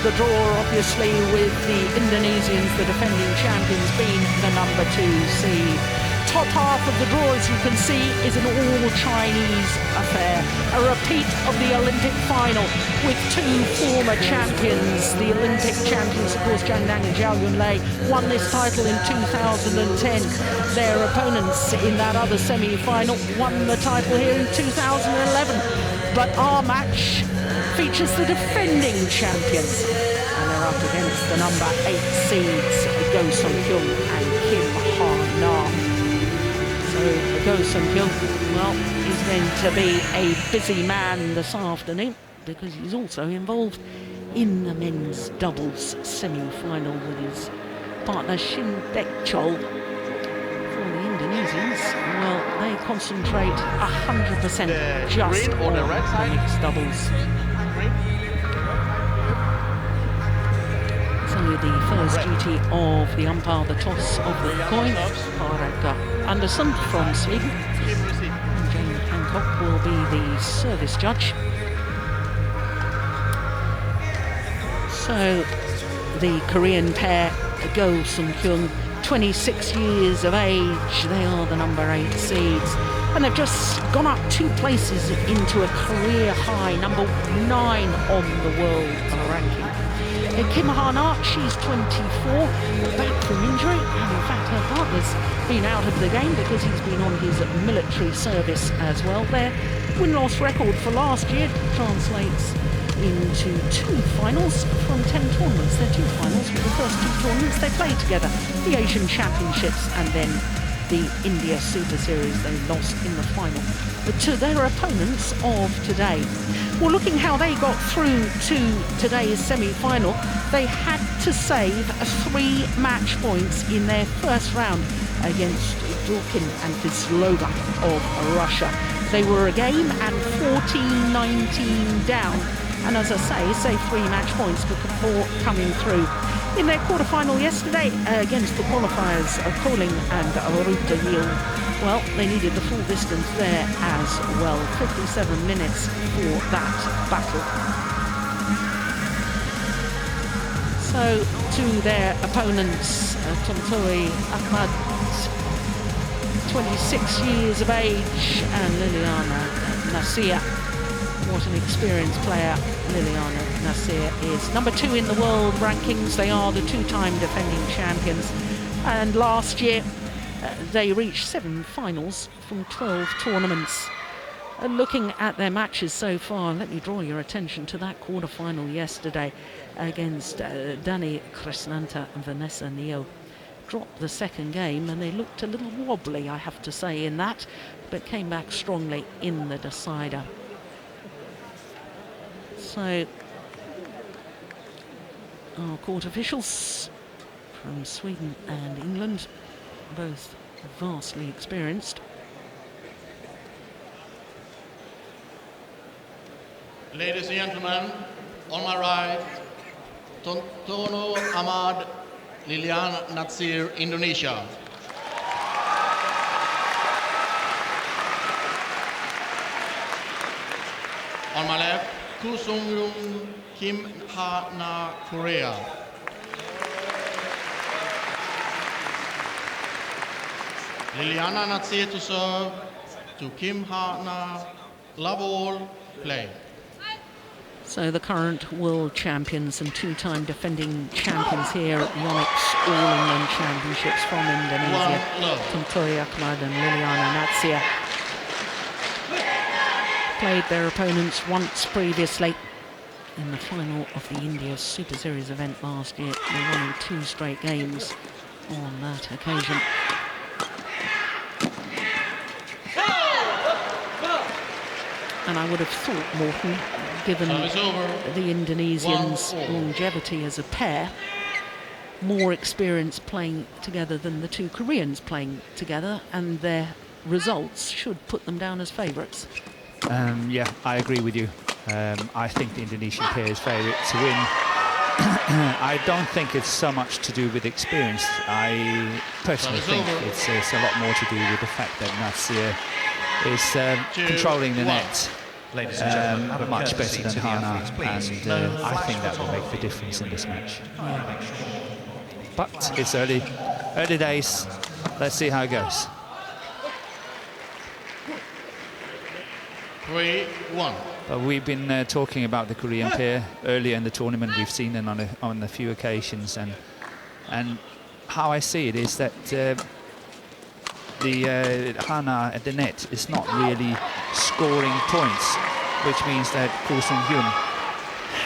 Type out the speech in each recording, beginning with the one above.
the draw, obviously, with the Indonesians, the defending champions, being the number 2 seed. Top half of the draw, as you can see, is an all-Chinese affair. A repeat of the Olympic final with 2 former champions. The Olympic champions, of course, Zhang Nang and Zhao Yunlei, won this title in 2010. Their opponents in that other semi-final won the title here in 2011. But our match features the defending champions. And they're up against the number 8 seeds, Go Sung-kyung and Kim Ha-na. Go Sung-kyung, well, he's going to be a busy man this afternoon because he's also involved in the men's doubles semi-final with his partner Shin Dek-chol. For the Indonesians, well, they concentrate 100% just on the mixed doubles. So the first duty of the umpire, the toss of the coin, Parag Anderson from Sweden. And Jane Hancock will be the service judge. So the Korean pair, Go Sung-kyung, 26 years of age, they are the number 8 seeds. And they've just gone up 2 places into a career high, number 9 on the world ranking. Kim Ha-na, she's 24, back from injury, and in fact her partner's been out of the game because he's been on his military service as well. Their win-loss record for last year translates into 2 finals from 10 tournaments. They're 2 finals for the first 2 tournaments they played together, the Asian Championships and then the India Superseries. They lost in the final to their opponents of today. Well, looking how they got through to today's semi-final, they had to save 3 match points in their first round against Durkin and Vyslova of Russia. They were a game and 14-19 down, and as I say, save 3 match points before coming through. In their quarter-final yesterday against the qualifiers, Koling and Ruta Yil, well, they needed the full distance there as well. 57 minutes for that battle. So, to their opponents, Tontoy Ahmad, 26 years of age, and Liliana Nasir. What an experienced player Liliana Nasir is. Number 2 in the world rankings. They are the 2-time defending champions. And last year, they reached 7 finals from 12 tournaments. And looking at their matches so far, let me draw your attention to that quarter-final yesterday against Dani Krishnanta and Vanessa Neo. Dropped the second game, and they looked a little wobbly, I have to say, in that, but came back strongly in the decider. So, our court officials from Sweden and England, both vastly experienced. Ladies and gentlemen, on my right, Tontono Ahmad, Liliana Nasir, Indonesia. On my left, Go Sung-kyung, Kim Ha-na, Korea. Liliana Nasir to serve, to Kim Ha-na, love all, play. So the current world champions and 2-time defending champions here at Yonex All-England Championships from Indonesia, Tontoy Ahmad and Liliana Nasir. Played their opponents once previously in the final of the India Super Series event last year. They won in 2 straight games on that occasion. And I would have thought, Morton, given the Indonesians' longevity as a pair, more experience playing together than the 2 Koreans playing together, and their results should put them down as favourites. Yeah, I agree with you. I think the Indonesian pair is favourite to win. I don't think it's so much to do with experience. I personally think it's a lot more to do with the fact that Nasir is controlling the net. Ladies and gentlemen, have a much courtesy better than to the Hana, athletes, please. and No I flash think that will make the photography difference in this please. match. But it's early days. Let's see how it goes. 3-1. But we've been talking about the Korean pair earlier in the tournament. We've seen them on a few occasions, and how I see it is that the Hana at the net is not really scoring points, which means that Ko Sung-hyun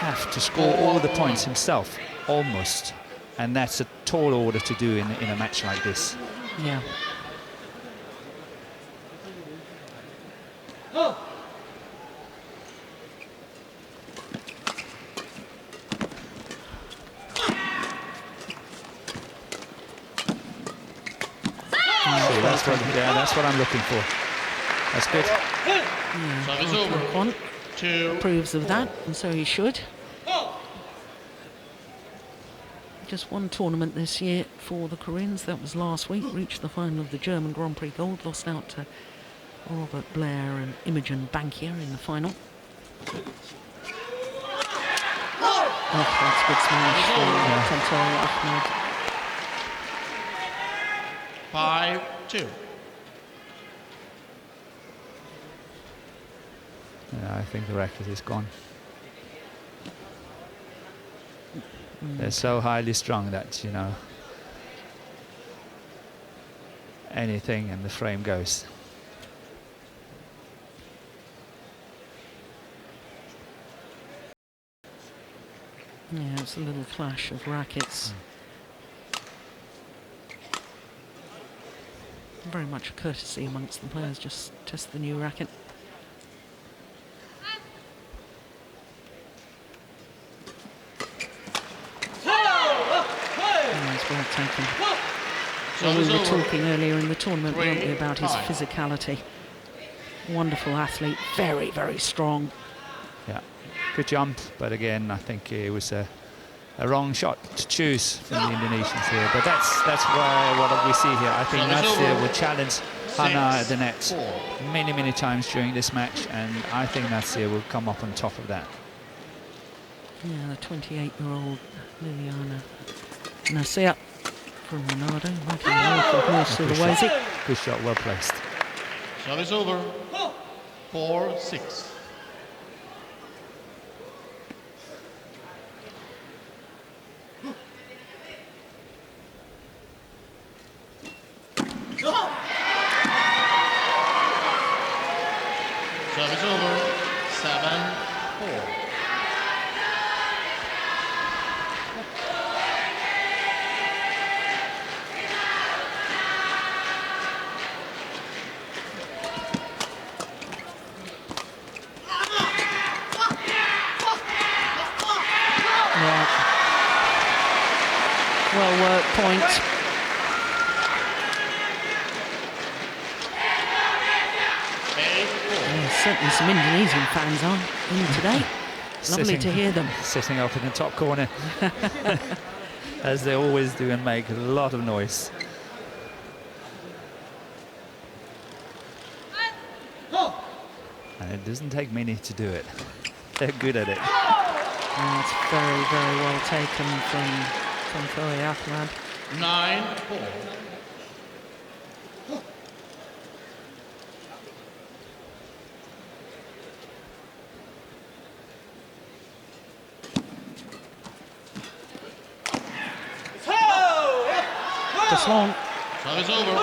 have to score all the points himself, almost, and that's a tall order to do in a match like this. Yeah. That's what I'm looking for. That's good. Service over. One 2. approves of that, and so he should. Just one tournament this year for the Koreans. That was last week. Reached the final of the German Grand Prix Gold. Lost out to Robert Blair and Imogen Bankier in the final. Oh, that's a good smash for Tantoy Ahmed. 5-2. Yeah, I think the racket is gone. They're so highly strung that, you know, anything and the frame goes. Yeah, it's a little clash of rackets. Very much a courtesy amongst the players, just test the new racket. That's well taken. Well, we were talking earlier in the tournament, weren't we, about his physicality. Wonderful athlete, very, very strong. Yeah, good jump, but again, I think it was a wrong shot to choose from the Indonesians here. But that's what we see here. I think Natsir will challenge Hana at the net many times during this match, and I think Natsir will come up on top of that. Yeah, the 28-year-old Liliana Natsir from Ronaldo, making away from North Sulawesi. Good shot, well placed. Service over. 4-6. Service over. 7-4. Well worked point. Certainly some Indonesian fans on in today. Lovely to hear them. Sitting up in the top corner, as they always do, and make a lot of noise. And it doesn't take many to do it. They're good at it. That's very, very well taken from Tantoy Ahmed. 9-4. Just long. Service over.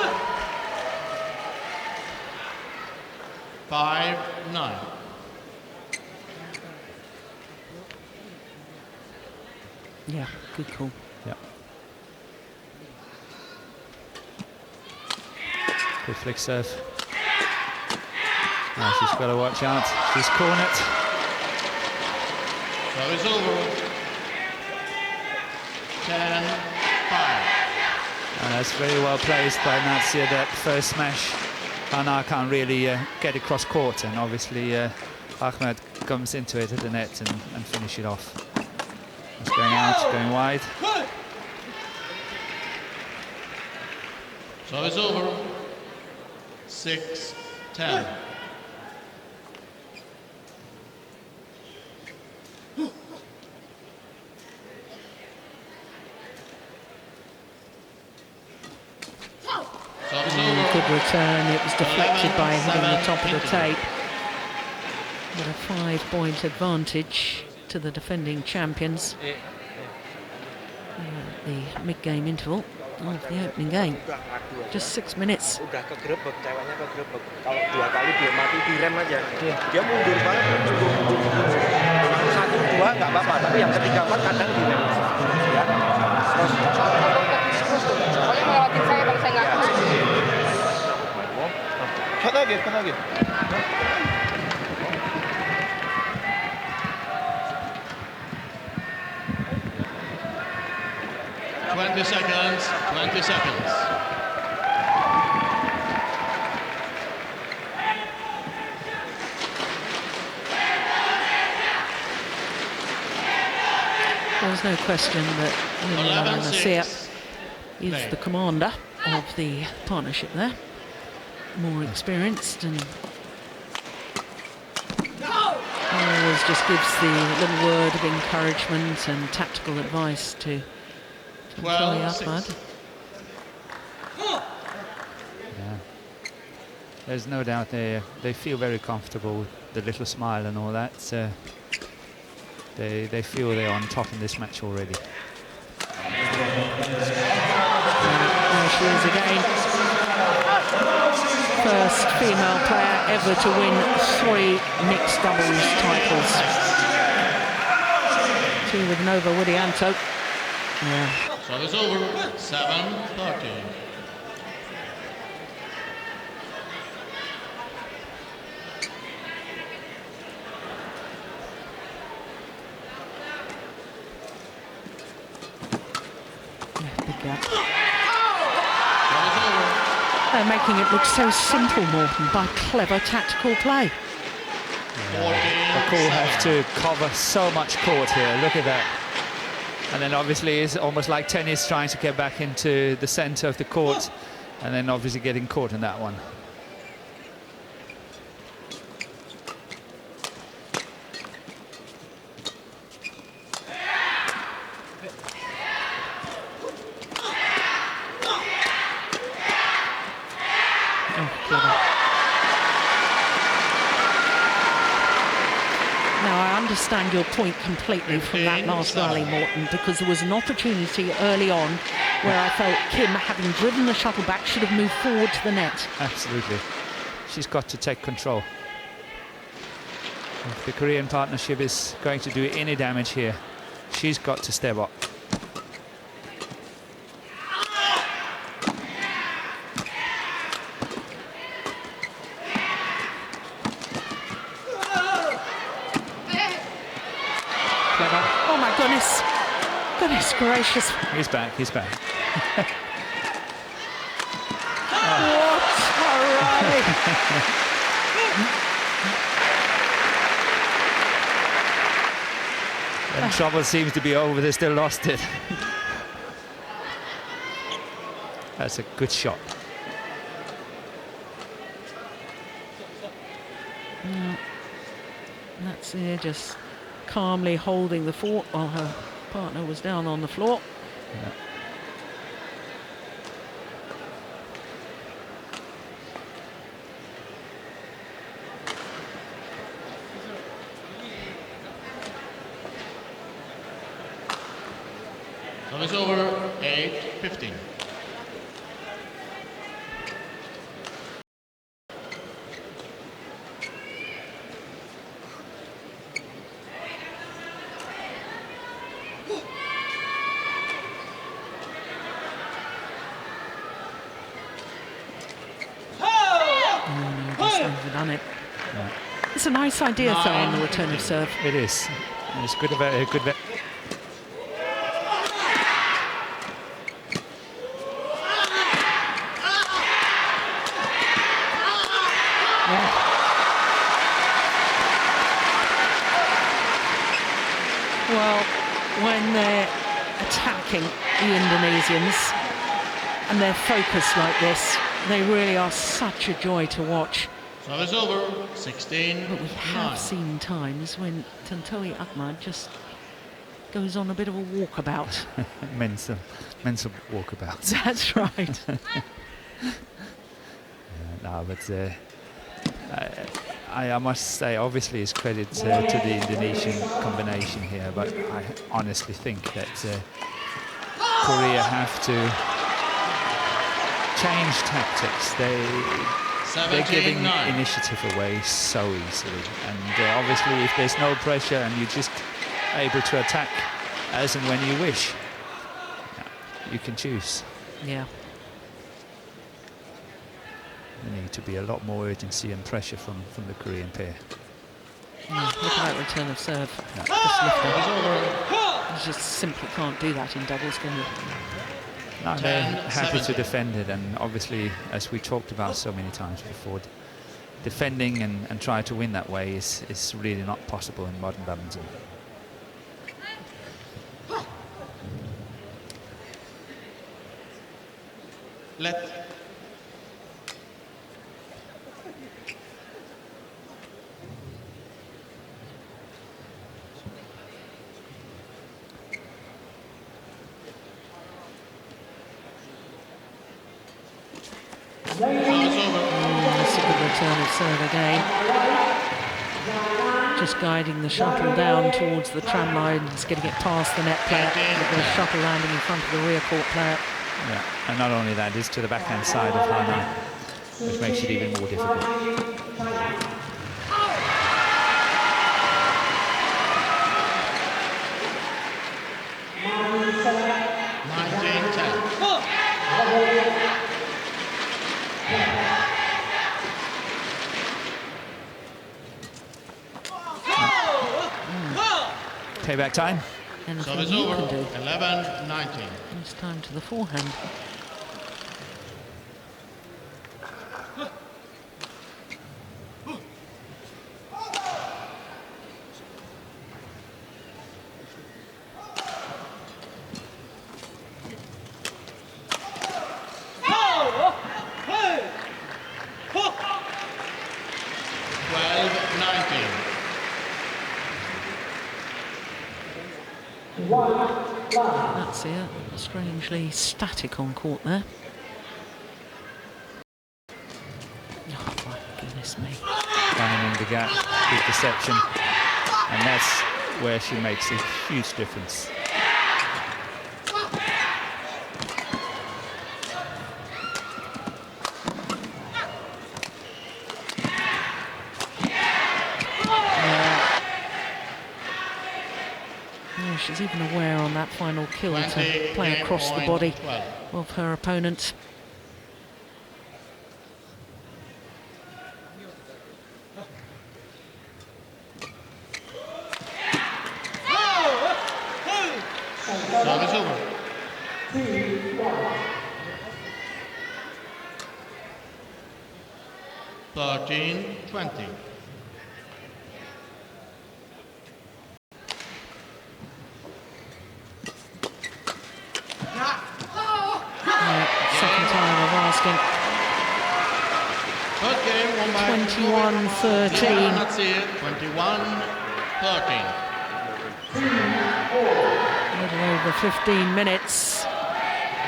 5-9. Yeah, good call. Yeah. Good flick serve. Now she's got to watch out. She's cornered. Service over. 10-5. And that's very well placed by Natsir, that first smash. Hana can't really get across court, and obviously Ahmed comes into it at the net and finish it off. It's going out, going wide. Service over. 6-10. good return. It was deflected by hitting the top of the tape. But a 5-point advantage to the defending champions. The mid-game interval of the opening game. Just 6 minutes. Udah kegerebek, ceweknya kegerebek. Kalau 2 kali dia mati direm aja. Dia mundur banget. 1, 2 nggak apa-apa, tapi yang ketiga 4 kadang direm. Ya. Terus. Pokoknya ngelewatin saya kalau saya nggak. Cut lagi. 20 seconds, 20 seconds. There's no question that Nasia is the commander of the partnership there. More experienced and always just gives the little word of encouragement and tactical advice to Ahmad. Yeah. There's no doubt they feel very comfortable with the little smile and all that. They feel they're on top in this match already. There she is again. First female player ever to win 3 mixed doubles titles. 2 with Nova Widianto. Yeah. So it's over, 7-13. Big gap. They're making it look so simple, Morton, by clever tactical play. McCall have to cover so much court here. Look at that. And then obviously it's almost like tennis, trying to get back into the center of the court and then obviously getting caught in that one. Understand your point completely from that last rally, Morton, because there was an opportunity early on where I felt Kim, having driven the shuttle back, should have moved forward to the net. Absolutely. She's got to take control. If the Korean partnership is going to do any damage here, she's got to step up. Goodness gracious. He's back. What a rally. And trouble seems to be over, they still lost it. That's a good shot. That's it, just calmly holding the fort while her partner was down on the floor. Yeah. So it's over, 8-15. It's a nice idea, though, on the return of serve. It is. It's good. Good. Well, when they're attacking the Indonesians and they're focused like this, they really are such a joy to watch. So it's over, 16. But we have seen times when Tantowi Ahmad just goes on a bit of a walkabout. mental walkabout. That's right. No, but I must say, obviously, it's credit to the Indonesian combination here, but I honestly think that Korea have to change tactics. They're giving initiative away so easily, and obviously, if there's no pressure and you're just able to attack as and when you wish, you can choose. Yeah. There need to be a lot more urgency and pressure from the Korean pair. Look at that return of serve. Yeah. Just lift it. You just simply can't do that in doubles, can you? No, they're happy to defend it, and obviously, as we talked about so many times before, defending and try to win that way is really not possible in modern badminton. That's a good return of serve again. Just guiding the shuttle down towards the tram lines, getting it past the net player, with the shuttle landing in front of the rear court player. Yeah, and not only that, it's to the backhand side of Hana, which makes it even more difficult. Payback time. Anything Service you over. can do. 11-19. It's time to the forehand. That's it. Strangely static on court there. Oh my goodness me. Finding the gap, good deception, and that's where she makes a huge difference. She's even aware on that final kill to play across the body of her opponent. Service over. 13-20. Second time of asking. 21-13. That's it. 21-13. A little over 15 minutes.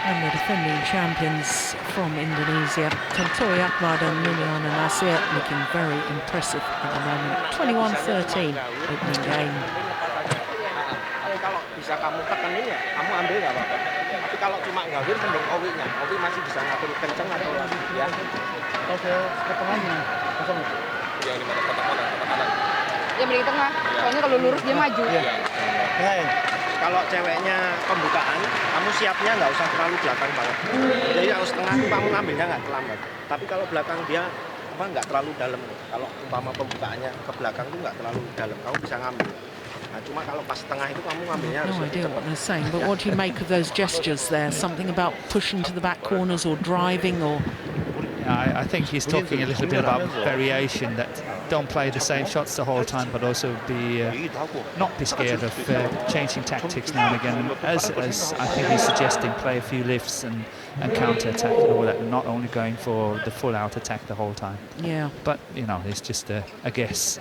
And the defending champions from Indonesia, Tantoy Ahmad and Liliana Nasir, looking very impressive at the moment. 21-13 opening game. Kalau bisa kamu tekenin ya, kamu ambil nggak apa-apa. Tapi kalau cuma ngawin, mending Owi-nya. Owi masih bisa ngatur kenceng atau ya. Kalau ke tengahnya, kosong. Yang di mana kotak kanan. Ya mending tengah. Soalnya kalau lurus dia maju. Tengah ya. Kalau ceweknya pembukaan, kamu siapnya nggak usah terlalu belakang banget. Jadi kalau setengah tuh kamu ngambilnya nggak terlambat. Tapi kalau belakang dia nggak terlalu dalam. Kalau umpama pembukaannya ke belakang tuh nggak terlalu dalam, kamu bisa ngambil. Nah, cuma kalau pas tengah itu kamu ngambilnya harus No idea what they're saying, but what do you make of those gestures there? Something about pushing to the back corners or driving or... I think he's talking a little bit about variation, that don't play the same shots the whole time, but also not be scared of changing tactics now and again. And as I think he's suggesting, play a few lifts and counter-attack and all that, and not only going for the full-out attack the whole time. Yeah. But, you know, it's just a guess.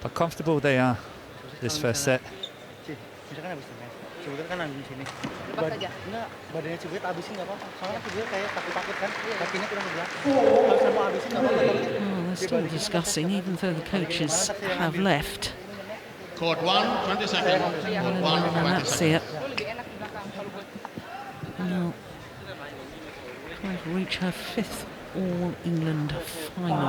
But comfortable they are, this first set. Cibutet kan nanggung sini. Lepas aja. Enggak, badannya Cibutet abisin nggak apa-apa. Soalnya Cibutet kayak takut-takut kan, kakinya kurang ke belakang. Kalau saya mau abisin nggak apa-apa. Oh, they're still discussing, even though the coaches have left. Court 1, 20 seconds. Court 1, And 20 that's seconds. it. Lo lebih enak di belakang kalau buat. Now, trying to reach her 5th All England final.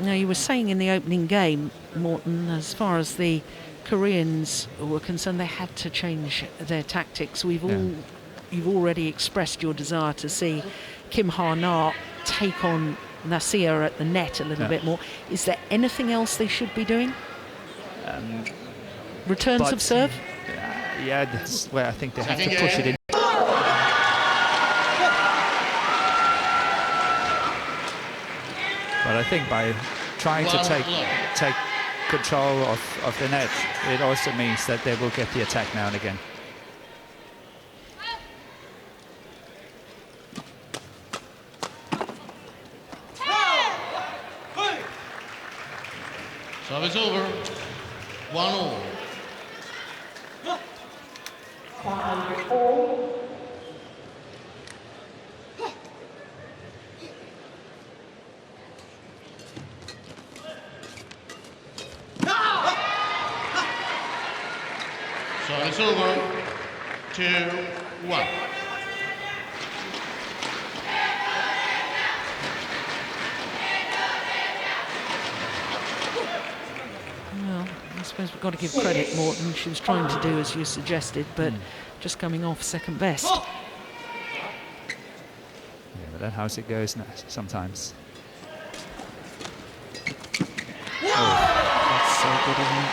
Now, you were saying in the opening game, Morton, as far as the Koreans were concerned, they had to change their tactics. You've already expressed your desire to see Kim Ha-na take on Nasir at the net a little bit more. Is there anything else they should be doing? Returns of serve? Yeah, that's where I think they have to push it in. But I think by trying to take control of the net, it also means that they will get the attack now and again. Service over. 1-all. Service over. 2-1. Well, I suppose we've got to give credit, Morton. She was trying to do as you suggested, but just coming off second best. Yeah, but that's how it goes sometimes. That's so good, isn't it?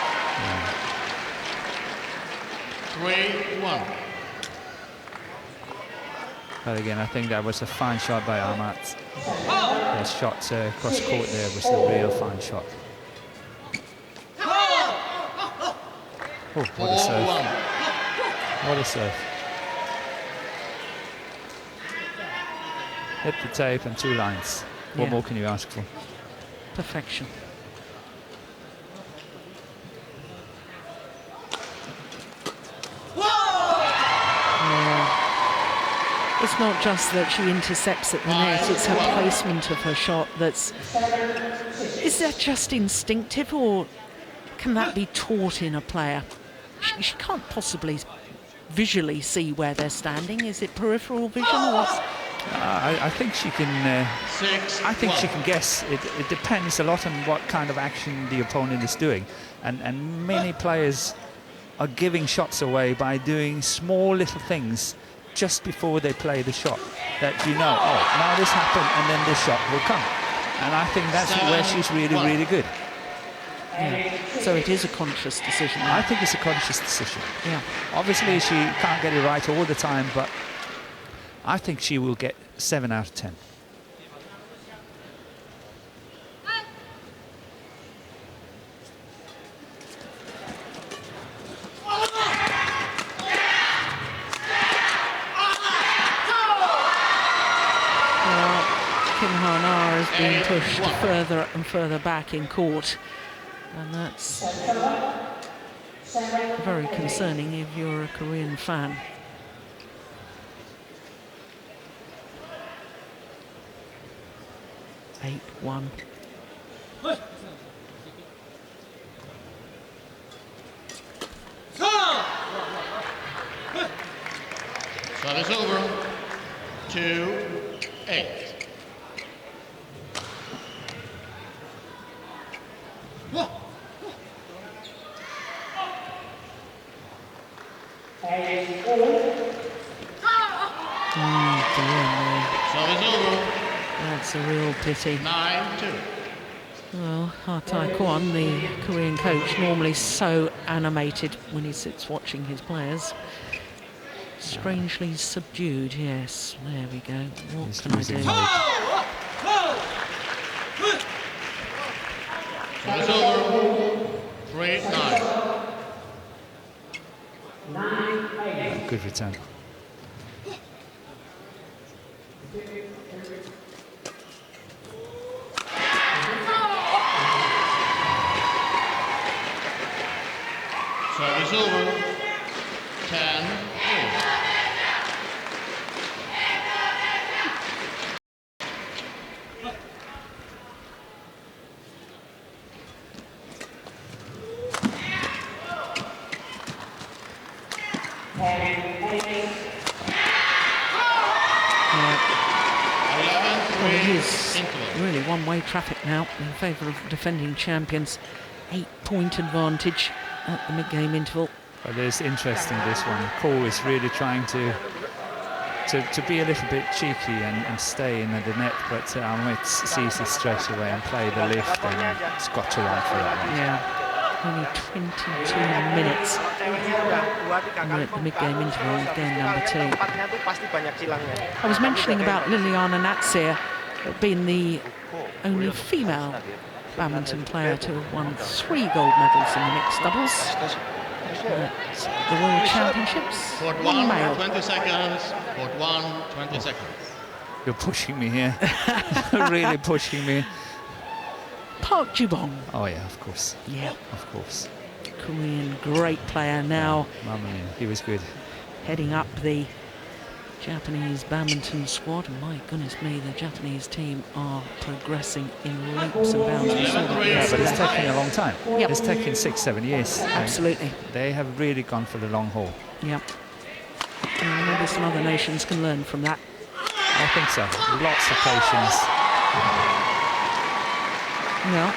3-1. But again, I think that was a fine shot by Amat. The shot cross court there was a real fine shot. Oh, what a serve. 4-1. What a serve. Hit the tape and 2 lines. What Yeah. more can you ask for? Perfection. It's not just that she intercepts at the net, it's her placement of her shot that's... Is that just instinctive, or can that be taught in a player? She can't possibly visually see where they're standing. Is it peripheral vision or what? I think she can. I think she can guess. It depends a lot on what kind of action the opponent is doing, and many players are giving shots away by doing small little things just before they play the shot. That oh, now this happened, and then this shot will come. And I think that's where she's really good. Yeah. So it is a conscious decision. I think it's a conscious decision. Yeah. Obviously, she can't get it right all the time, but I think she will get 7 out of 10. Kim Ha-na is being pushed further and further back in court, and that's very concerning if you're a Korean fan. Eight, 1. Service over. 2-8. Service over. That's a real pity. 9-2. Well, Ha Tai-kwon, the Korean coach, normally so animated when he sits watching his players. Strangely subdued, yes. There we go. What He's can I losing do? knowledge. Service over. 3-9. Good return. Service over. 10-4. Well, it is really one-way traffic now in favour of defending champions. 8-point advantage at the mid-game interval. But it's interesting, this one. Cole is really trying to be a little bit cheeky and stay in the net, but Ahmed sees it straight away and play the lift, and it's got to run for that one. Yeah, only 22 minutes. And we're at the mid-game interval of game number 2. Tempatnya tuh pasti banyak silangnya. I was mentioning about Liliana Natsir being the only female badminton player to have won 3 gold medals in the mixed doubles at the World Championships. Court 1 1, male. 20 seconds. Court 1, 20 seconds. You're pushing me here. Really pushing me. Park Jubong. Oh yeah, of course. Yeah, Of course. Korean great player now, Mamma mia, he was good. heading up the Japanese badminton squad. And my goodness me, the Japanese team are progressing in leaps and bounds. We saw that Yeah, but it's yesterday. taking a long time. Yep. It's taken 6-7 years. Absolutely. They have really gone for the long haul. Yep. And maybe some other nations can learn from that. I think so. Lots of patience. Well,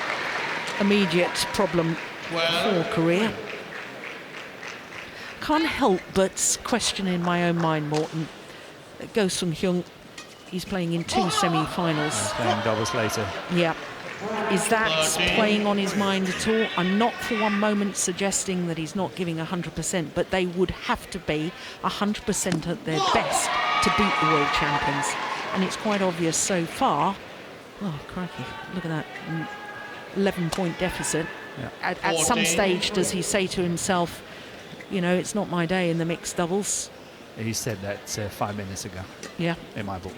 immediate problem for Korea. Can't help but question in my own mind, Morton. Go Sung-hyun, he's playing in 2 semi-finals. And playing doubles later. Yeah. Is that playing on his mind at all? I'm not for one moment suggesting that he's not giving 100%, but they would have to be 100% at their best to beat the world champions. And it's quite obvious so far. Oh, crikey, look at that. 11-point deficit. Yeah. At some stage, does he say to himself, you know, it's not my day in the mixed doubles? He said that 5 minutes ago. Yeah. In my book.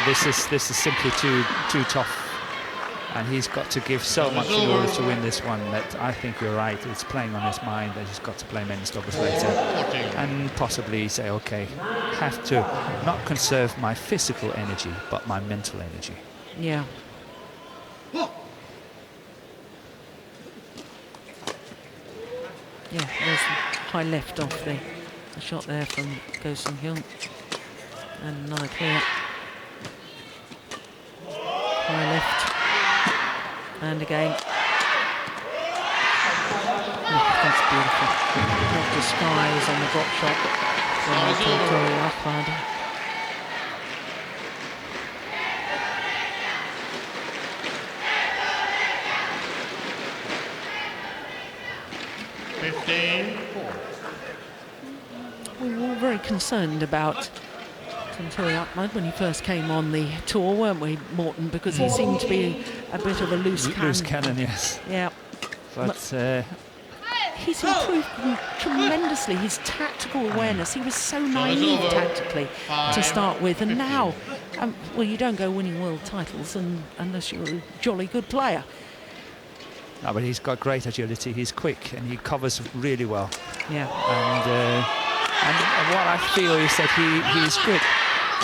This is simply too tough, and he's got to give so much in order to win this one that I think you're right. It's playing on his mind that he's got to play men's doubles later, and possibly say, okay, have to not conserve my physical energy but my mental energy. Yeah. Yeah, there's the high left off the shot there from Go Sung-hyun. And another clear. High left. And again. Oh, that's beautiful. Not disguise on the drop shot from Tori Ahmad. We were all very concerned about Tori Ahmad when he first came on the tour, weren't we, Morton? Because he seemed to be a bit of a loose cannon. Loose cannon, yes. Yeah. But he's improved tremendously, his tactical awareness. He was so naive tactically to start with, and now, well, you don't go winning world titles unless you're a jolly good player. no, but he's got great agility. He's quick and he covers really well. Yeah. And what I feel is that he's good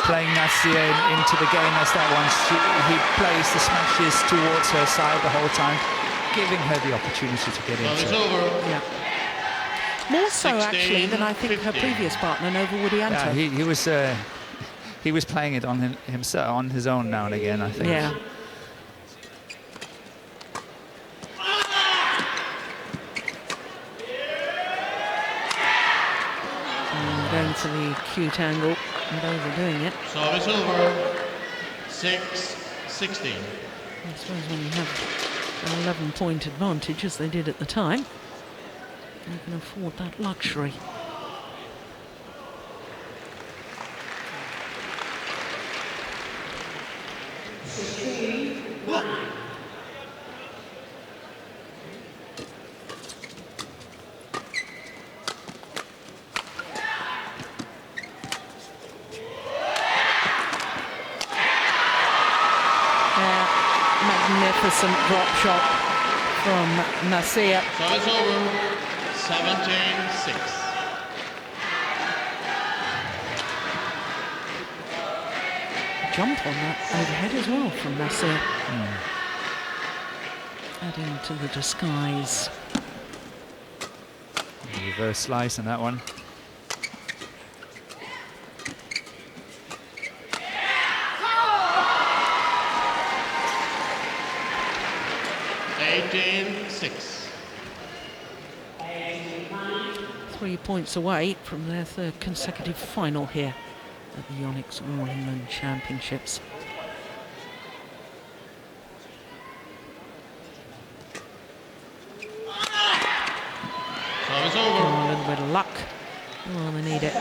playing Natsir into the game as that one. He plays the smashes towards her side the whole time, giving her the opportunity to get into it. Yeah. More so actually than I think her previous partner, Nova Widianto. Yeah, he was playing it on himself, on his own now and again, I think. Yeah. Going for the acute angle and overdoing it. Service over. 6-16. I suppose when you have an 11-point advantage, as they did at the time, you can afford that luxury. Magnificent drop shot from Nasir. Service over. 17-6. Jump on that overhead as well from Nasir. Adding to the disguise. Reverse slice on that one. $18-6. 3 points away from their third consecutive final here at the Yonex All England Championships. Service Oh, over. a little bit of luck. Oh, they need it.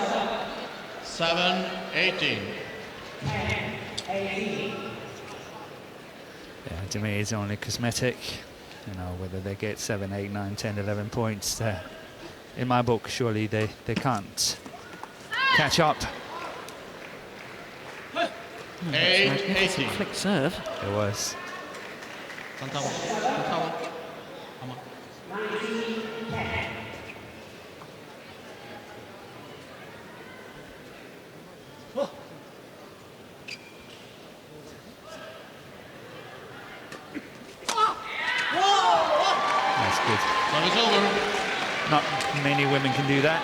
7-18. Yeah, to me it's only cosmetic. You know, whether they get 7, 8, 9, 10, 11 points. In my book, surely they can't catch up. Magnificent 8-18. flick serve. It was. That's good. Service over. Not many women can do that.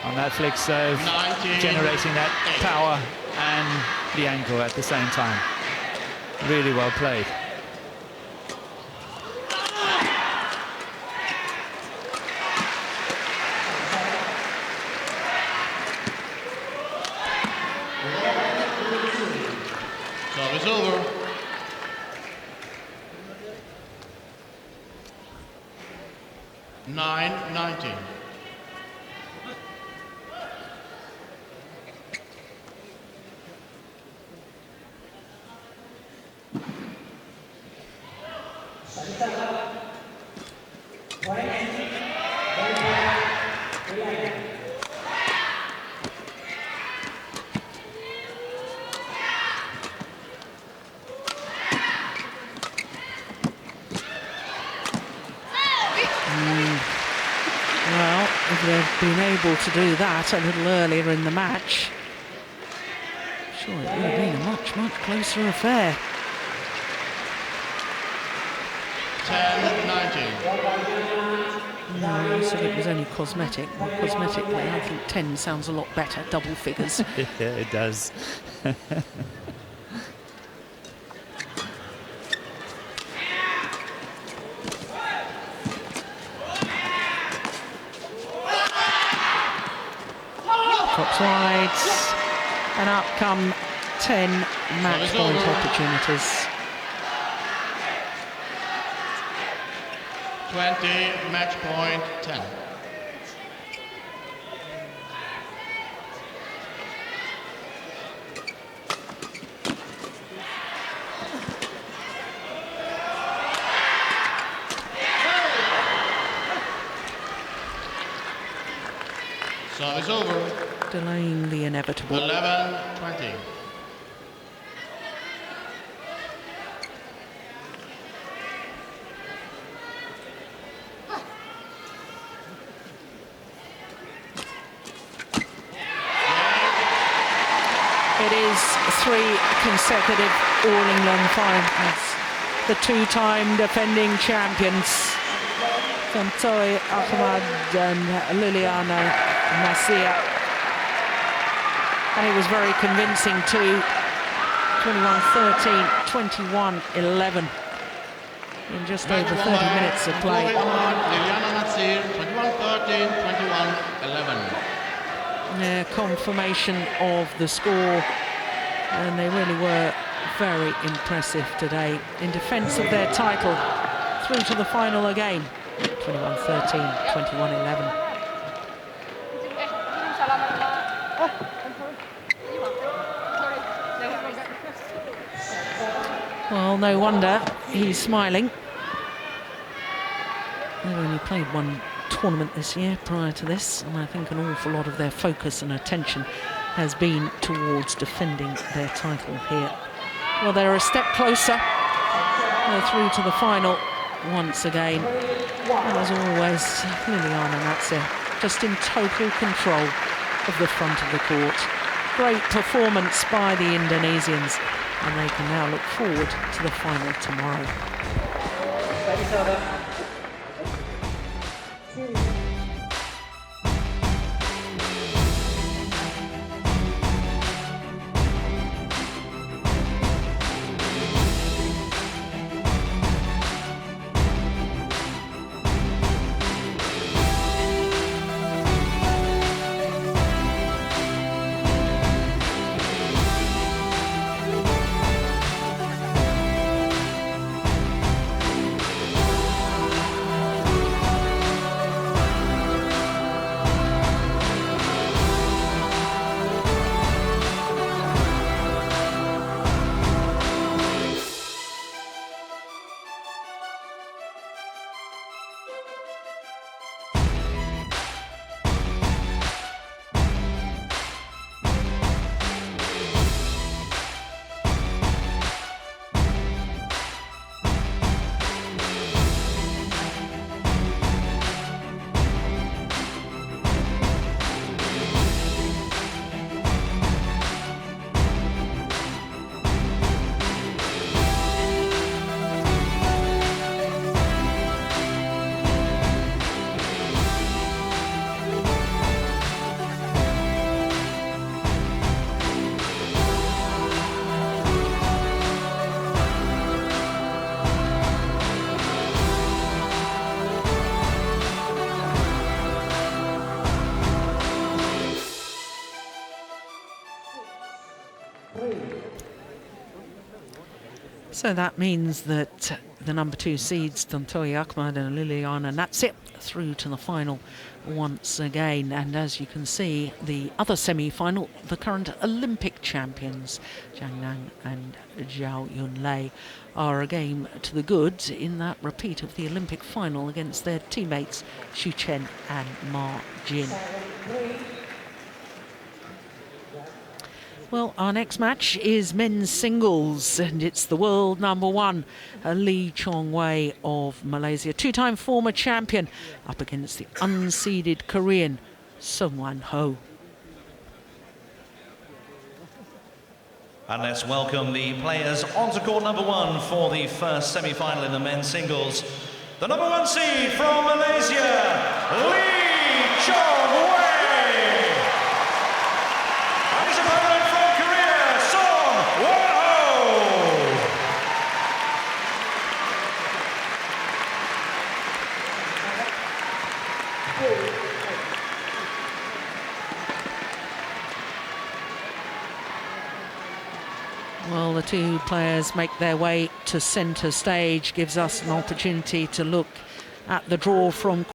On that flick serve, 19, generating that 8. power and the angle at the same time. Really well played. Service over. $9-19. Well, if they'd been able to do that a little earlier in the match, sure, it would have been a much, much closer affair. 10-19. No, you said it was only cosmetic. Well, cosmetically, I think 10 sounds a lot better, double figures. Yeah, it does. Drops wide, and up come 10 match point opportunities. 20, match point 10. Service over. Delaying the inevitable. 11-20. It is 3 consecutive All England finals. The 2-time defending champions, Santoy Ahmad and Liliana Nasir. And it was very convincing too. 21-13, 21-11 in just over 30 minutes of play. Liliana Nasir, 21-13, 21-11. Yeah, confirmation of the score, and they really were very impressive today in defence of their title, through to the final again. 21-13, 21-11. Well, no wonder he's smiling. They've only played one tournament this year prior to this, and I think an awful lot of their focus and attention has been towards defending their title here. Well, they're a step closer. They're through to the final. once again. And as always, Liliana Natse just in total control of the front of the court. Great performance by the Indonesians, and they can now look forward to the final tomorrow. So that means that the number 2 seeds, Tontowi Ahmad and Liliana Natse, through to the final once again. And as you can see, the other semi-final, the current Olympic champions, Zhang Nan and Zhao Yunlei, are a game to the good in that repeat of the Olympic final against their teammates Xu Chen and Ma Jin. Well, our next match is men's singles, and it's the world number 1, Lee Chong Wei of Malaysia, 2-time former champion, up against the unseeded Korean, Sung Wan Ho. And let's welcome the players onto court number 1 for the first semi-final in the men's singles. The number 1 seed from Malaysia, Lee Chong Wei. And his opponent from Korea, Sung Wan Ho. Well, the two players make their way to centre stage, gives us an opportunity to look at the draw from